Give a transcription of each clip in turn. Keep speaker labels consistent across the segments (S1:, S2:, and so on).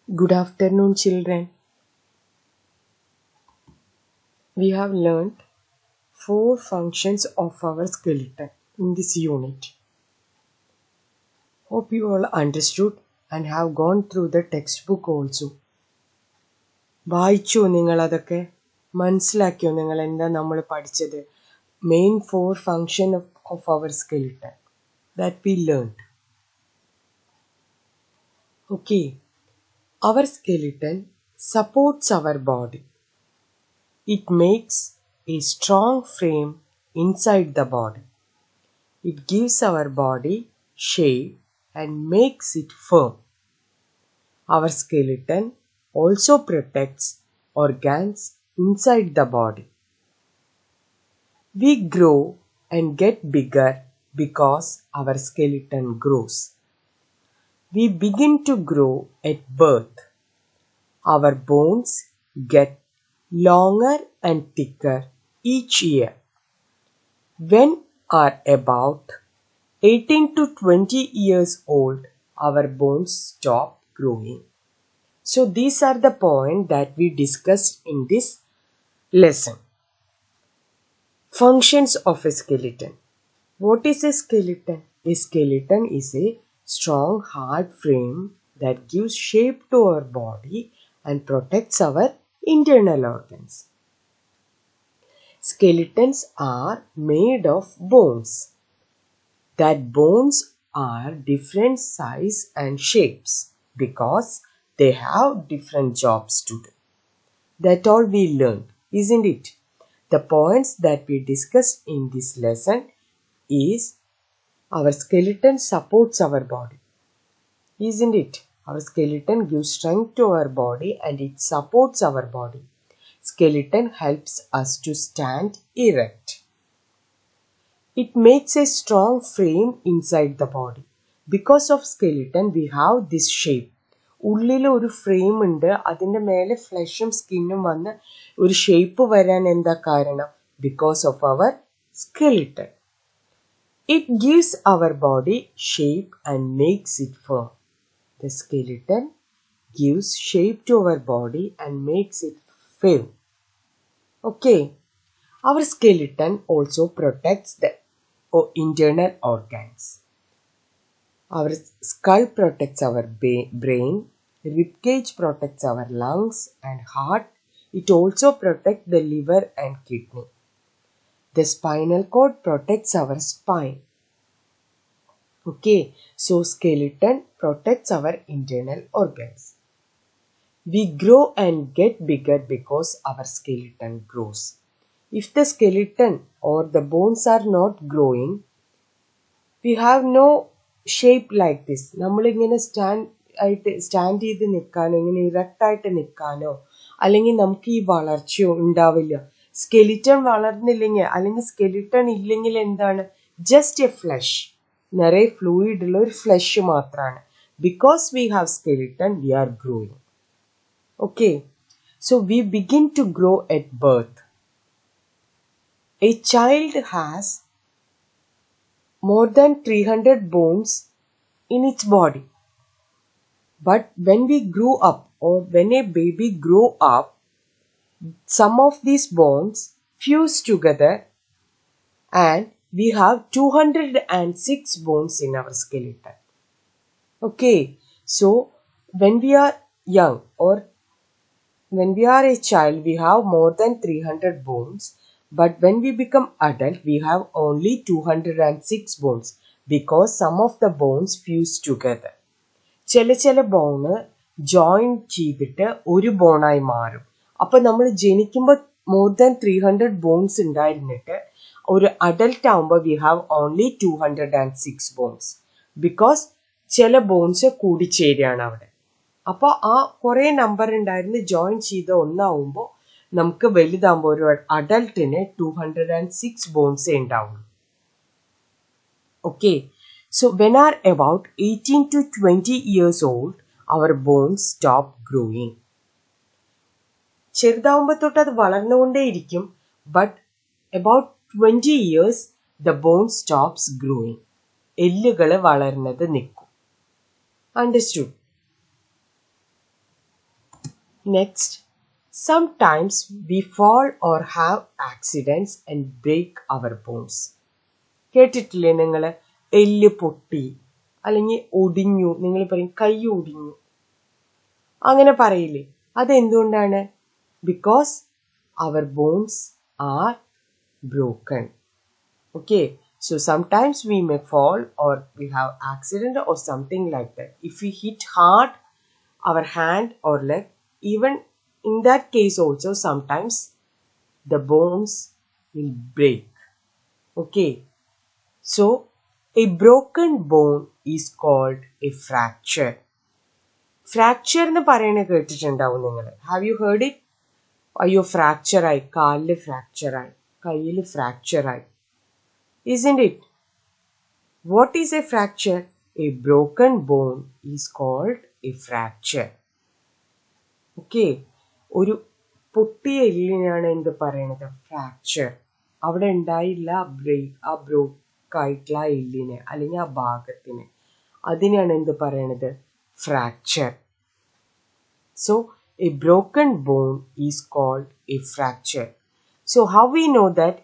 S1: Good afternoon, children. We have learned 4 functions of our skeleton in this unit. Hope you all understood and have gone through the textbook also. വായിച്ചോ നിങ്ങളതൊക്കെ മനസ്സിലാക്കിയോ നിങ്ങൾ എന്താ നമ്മൾ പഠിച്ചത് main 4 function of our skeleton that we learned. Okay, our skeleton supports our body. It makes a strong frame inside the body. It gives our body shape and makes it firm. Our skeleton also protects organs inside the body. We grow and get bigger because our skeleton grows. We begin to grow at birth. Our bones get longer and thicker each year. When are about 18 to 20 years old, our bones stop growing. So these are the points that we discussed in this lesson. Functions of a skeleton. What is a skeleton? A skeleton is a strong hard frame that gives shape to our body and protects our internal organs. Skeletons are made of bones. That bones are different size and shapes because they have different jobs to do. That all we learned, isn't it? The points that we discussed in this lesson is our skeleton supports our body, isn't it? Our skeleton gives strength to our body and it supports our body. Skeleton helps us to stand erect. It makes a strong frame inside the body. Because of skeleton, we have this shape. ഉള്ളിൽ ഒരു frame ഉണ്ട്, അതിൻ്റെ മേലെ ഫ്ലഷും സ്കിന്നും വന്ന് ഒരു shape വരാൻ എന്താ കാരണം? Because of our skeleton. It gives our body shape and makes it firm. The skeleton gives shape to our body and makes it firm. Okay. Our skeleton also protects the internal organs. Our skull protects our brain, ribcage protects our lungs and heart. It also protects the liver and kidney. The spinal cord protects our spine. Okay, so skeleton protects our internal organs. We grow and get bigger because our skeleton grows. If the skeleton or the bones are not growing, we have no shape like this. നമ്മളിങ്ങനെ stand ചെയ്ത് നിൽക്കാനോ ഇങ്ങനെ ഇറക്റ്റായിട്ട് നിൽക്കാനോ അല്ലെങ്കിൽ നമുക്ക് ഈ വളർച്ചയോ ഉണ്ടാവില്ല. Skeleton വളർന്നില്ലെങ്കിൽ അല്ലെങ്കിൽ skeleton ഇല്ലെങ്കിൽ എന്താണ്? ജസ്റ്റ് എ ഫ്ലഷ്, നിറയെ ഫ്ലൂയിഡ് ഉള്ള ഒരു ഫ്ലഷ് മാത്രമാണ്. Because we have skeleton we are growing. Okay, so we begin to grow at birth. A child has more than 300 bones in its body. But when we grew up or when a baby grew up, some of these bones fuse together and we have 206 bones in our skeleton. Okay, so when we are young or when we are a child, we have more than 300 bones. But when we become adult, we have only 206 bones because some of the bones fuse together. ചില born join ചെയ്തിട്ട് ഒരു ബോണായി മാറും. അപ്പൊ നമ്മൾ ജനിക്കുമ്പോൾ more than 300 bones ഉണ്ടായിരുന്നിട്ട് ഒരു adult ആവുമ്പോൾ we have only 206 bones because ചില ബോൺസ് കൂടിച്ചേരുകയാണ് അവിടെ. അപ്പോൾ ആ കുറേ നമ്പർ ഉണ്ടായിരുന്ന് ജോയിൻ ചെയ്ത ഒന്നാവുമ്പോൾ നമുക്ക് വലുതാകുമ്പോൾ ഒരു അഡൽട്ടിന് 206 ബോൺസേ ഉണ്ടാവുള്ളൂ. Okay, so when are about 18 to 20 years old, അവർ ബോൺസ് സ്റ്റോപ്പ് ഗ്രോയിങ്. ചെറുതാവുമ്പോൾ തൊട്ട് അത് വളർന്നുകൊണ്ടേയിരിക്കും. But about 20 years the bone stops growing. എല്ലുകൾ വളർന്നത് നിൽക്കും. Understood? Next, sometimes we fall or have accidents and break our bones. കേട്ടിട്ടില്ലേ നിങ്ങൾ എല്ല് പൊട്ടി അല്ലെങ്കിൽ ഒടിഞ്ഞു, നിങ്ങൾ പറയും കൈ ഒടിഞ്ഞു, അങ്ങനെ പറയില്ലേ? അതെന്തുകൊണ്ടാണ്? Because our bones are broken. Okay, so sometimes we may fall or we have accident or something like that. If we hit hard our hand or leg, even in that case also sometimes the bones will break. Okay, so a broken bone is called a fracture. Fracture എന്ന് പറയുന്നത് കേട്ടിട്ടുണ്ടാവും നിങ്ങൾ. Have you heard it? അയ്യോ fracture ആയി, കാലില് fracture ആയി, കയ്യിൽ fracture ആയി. Isn't it? What is a fracture? A broken bone is called a fracture. Okay, ഒരു പൊട്ടിയ എല്ലിനാണ് എന്ത് പറയണത്? ഫ്രാക്ചർ. അവിടെ ഉണ്ടായില്ല ആ ബ്രോക്ക് ആയിട്ടുള്ള ആ എല്ലിനെ അല്ലെങ്കിൽ ആ ഭാഗത്തിന്, അതിനാണ് എന്ത് പറയണത്? Fracture. So a broken bone is called a fracture. So how we know that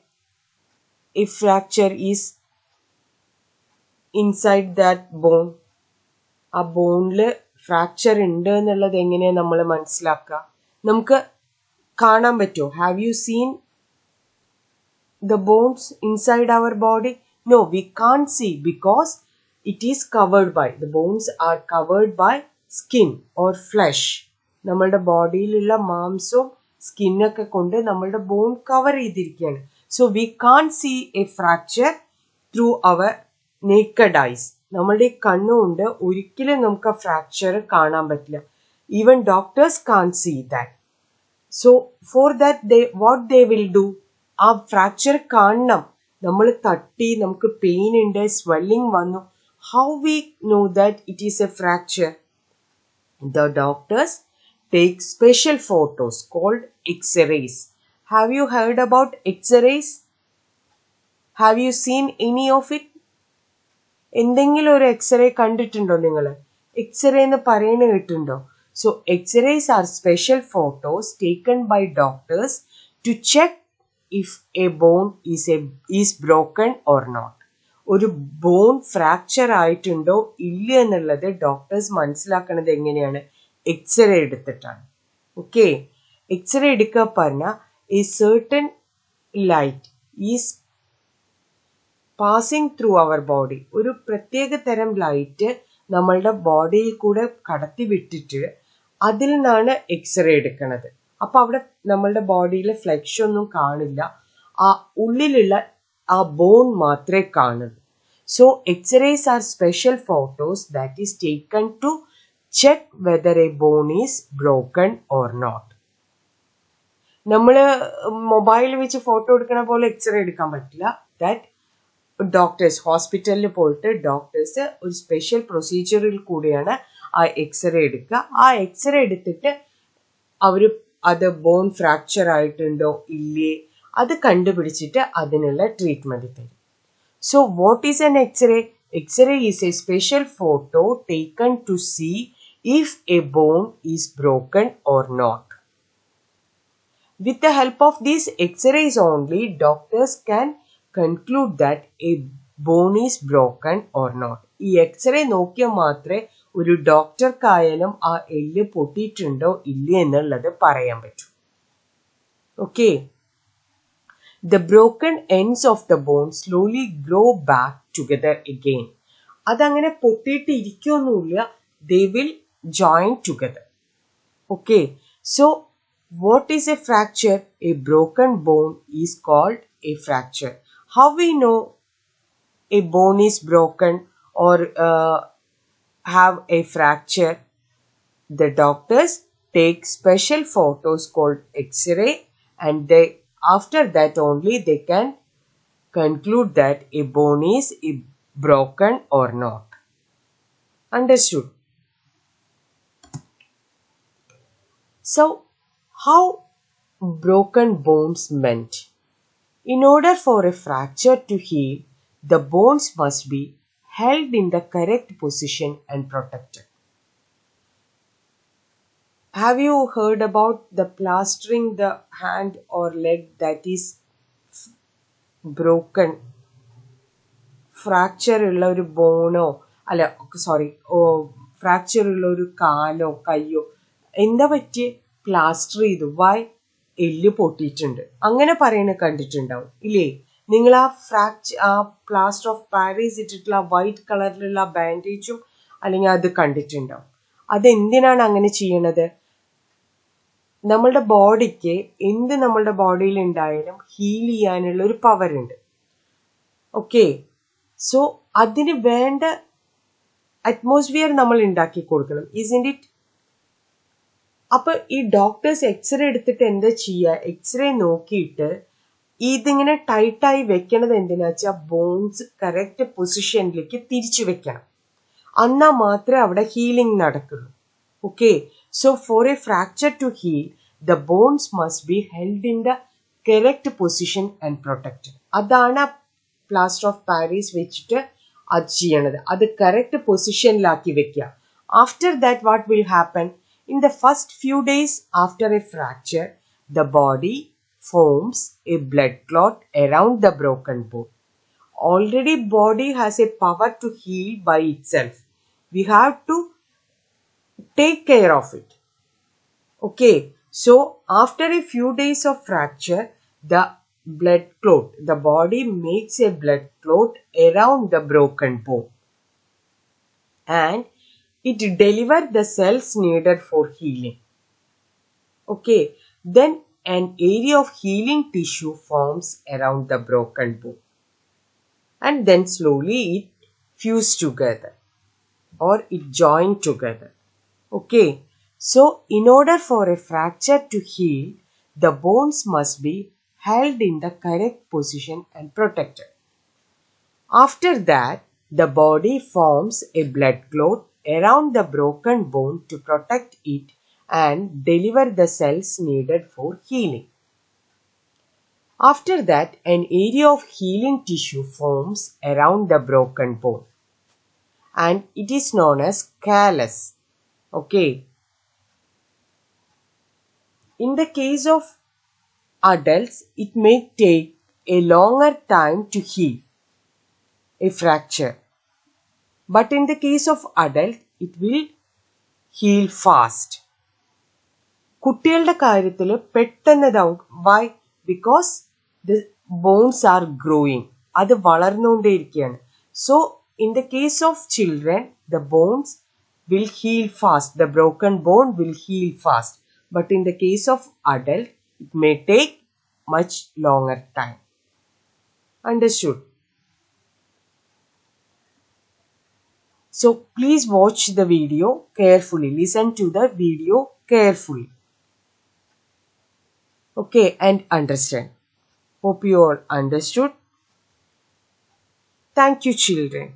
S1: a fracture is inside that bone? ആ ബോണില് ഫ്രാക്ചർ ഉണ്ട് എന്നുള്ളത് എങ്ങനെയാണ് നമ്മൾ മനസ്സിലാക്കുക? നമുക്ക് കാണാൻ പറ്റുമോ? Have you seen the bones inside our body? No, we can't see because it is covered by, the bones are covered by skin or flesh. നമ്മളുടെ ബോഡിയിലുള്ള മാംസവും സ്കിന്നൊക്കെ കൊണ്ട് നമ്മളുടെ ബോൺ കവർ ചെയ്തിരിക്കുകയാണ്. So we can't see a fracture through our naked eyes. നമ്മളുടെ കണ്ണുകൊണ്ട് ഒരിക്കലും നമുക്ക് ആ ഫ്രാക്ചർ കാണാൻ പറ്റില്ല. Even doctors can't see that. So for that what they will do, ആ ഫ്രാക്ചർ കാണണം. നമ്മൾ തട്ടി, നമുക്ക് പെയിൻ ഉണ്ട്, സ്വെല്ലിംഗ് വന്നു. How we know that it is a fracture? The doctors take special photos called X-rays. Have you heard about X-rays? Have you seen any of it? എന്തെങ്കിലും ഒരു എക്സ്റേ കണ്ടിട്ടുണ്ടോ നിങ്ങൾ? എക്സ്റേ എന്ന് പറയുന്നത് കേട്ടിട്ടുണ്ടോ? So X-rays are special photos taken by doctors to check if a bone is broken or not. ഒരു bone fracture ആയിട്ടുണ്ടോ ഇല്ല എന്നുള്ളത് ഡോക്ടേഴ്സ് മനസ്സിലാക്കുന്നത് എങ്ങനെയാണ്? എക്സ്റേ എടുത്തിട്ടാണ്. ഓക്കെ, എക്സ്റേ എടുക്കുക പറഞ്ഞാൽ a certain light is passing through our body. ഒരു പ്രത്യേക തരം ലൈറ്റ് നമ്മളുടെ ബോഡിയിൽ കൂടെ കടത്തി വിട്ടിട്ട് അതിൽ നിന്നാണ് എക്സ്റേ എടുക്കുന്നത്. അപ്പൊ അവിടെ നമ്മളുടെ ബോഡിയിലെ ഫ്ലെഷ് ഒന്നും കാണില്ല, ആ ഉള്ളിലുള്ള ആ ബോൺ മാത്രമേ കാണുള്ളൂ. So X-rays are special photos that is taken to check whether a bone is broken or not. നമ്മൾ മൊബൈൽ വെച്ച് ഫോട്ടോ എടുക്കണ പോലെ എക്സ്റേ എടുക്കാൻ പറ്റില്ല. ദാറ്റ് ഡോക്ടേഴ്സ് ഹോസ്പിറ്റലിൽ പോയിട്ട് ഡോക്ടേഴ്സ് ഒരു സ്പെഷ്യൽ പ്രൊസീജിയറിൽ കൂടിയാണ് ആ എക്സ്റേ എടുക്കുക. ആ എക്സ്റേ എടുത്തിട്ട് അവർ അത് ബോൺ ഫ്രാക്ചർ ആയിട്ടുണ്ടോ ഇല്ലേ അത് കണ്ടുപിടിച്ചിട്ട് അതിനുള്ള ട്രീറ്റ്മെന്റ് തരും. So what is an X-ray? X-ray is a special photo taken to see if a bone is broken or not. With the help of these X-rays only, doctors can conclude that a bone is broken or not. ഈ x-ray നോക്കിയാൽ മാത്രമേ ഒരു ഡോക്ടർക്കായാലും ആ എല്ല് പൊട്ടിയിട്ടുണ്ടോ ഇല്ല എന്നുള്ളത് പറയാൻ പറ്റൂ. Okay, the broken ends of the bone slowly grow back together again. അതങ്ങനെ പൊട്ടിയിട്ട് ഇരിക്കൊന്നുമില്ല, they will join together. Okay, so what is a fracture? A broken bone is called a fracture. How we know a bone is broken or have a fracture? The doctors take special photos called X-ray, and after that only they can conclude that a bone is broken or not. Understood? So how broken bones mend? In order for a fracture to heal, the bones must be held in the correct position and protected. Have you heard about the plastering the hand or leg that is broken? Fracture ഉള്ള ഒരു ബോണോ അല്ല fracture ഉള്ള ഒരു കാലോ കയ്യോ എന്താ പറ്റി plaster ചെയ്തു, വൈ എല്ല് പൊട്ടിയിട്ടുണ്ട് അങ്ങനെ പറയുന്നത് കണ്ടിട്ടുണ്ടാവും ഇല്ലേ? നിങ്ങൾ ആ പ്ലാസ്റ്റർ ഓഫ് പാരീസ് ഇട്ടിട്ടുള്ള വൈറ്റ് കളറിലുള്ള ബാൻഡേജും അല്ലെങ്കിൽ അത് കണ്ടിട്ടുണ്ടാവും. അതെന്തിനാണ് അങ്ങനെ ചെയ്യണത്? നമ്മളുടെ ബോഡിക്ക് എന്ത് നമ്മളുടെ ബോഡിയിൽ ഉണ്ടായാലും ഹീൽ ചെയ്യാനുള്ള ഒരു പവർ ഉണ്ട്. ഓക്കെ, സോ അതിന് വേണ്ട അറ്റ്മോസ്ഫിയർ നമ്മൾ ഉണ്ടാക്കി കൊടുക്കണം, ഇസ്ന്റ് ഇറ്റ്? അപ്പൊ ഈ ഡോക്ടേഴ്സ് എക്സ്റേ എടുത്തിട്ട് എന്താ ചെയ്യുക? എക്സ്റേ നോക്കിയിട്ട് ഇതിങ്ങനെ ടൈറ്റായി വെക്കണത് എന്തിനാ വെച്ചാൽ ബോൺസ് കറക്റ്റ് പൊസിഷനിലേക്ക് തിരിച്ചു വെക്കണം. എന്നാൽ മാത്രമേ അവിടെ ഹീലിംഗ് നടക്കുള്ളൂ. Okay, so for a fracture to heal, the bones must be held in the correct position and protected. അതാണ് പ്ലാസ്റ്റർ ഓഫ് പാരീസ് വെച്ചിട്ട് അത് ചെയ്യണത്. അത് കറക്റ്റ് പൊസിഷനിലാക്കി വെക്കുക. After that what will happen? In the first few days after a fracture, the body forms a blood clot around the broken bone. Already body has a power to heal by itself. We have to take care of it. Okay, so after a few days of fracture, the blood clot, the body makes a blood clot around the broken bone and it delivers the cells needed for healing. Okay, then an area of healing tissue forms around the broken bone and then slowly it fuse together or it join together. Okay, so in order for a fracture to heal, the bones must be held in the correct position and protected. After that, the body forms a blood clot around the broken bone to protect it and deliver the cells needed for healing. After that, an area of healing tissue forms around the broken bone and it is known as callus. Okay. In the case of adults, it may take a longer time to heal a fracture. But in the case of adult, it will heal fast. കുട്ടികളുടെ കാര്യത്തിൽ പെട്ടെന്ന് ഇതാവും. Why? Because the bones are growing. അത് വളർന്നുകൊണ്ടേയിരിക്കുകയാണ്. So in the case of children, the bones will heal fast. The broken bone will heal fast. But in the case of adult, it may take much longer time. Understood? So please watch the video carefully. Listen to the video carefully. Okay, and understand. Hope you all understood. Thank you, children.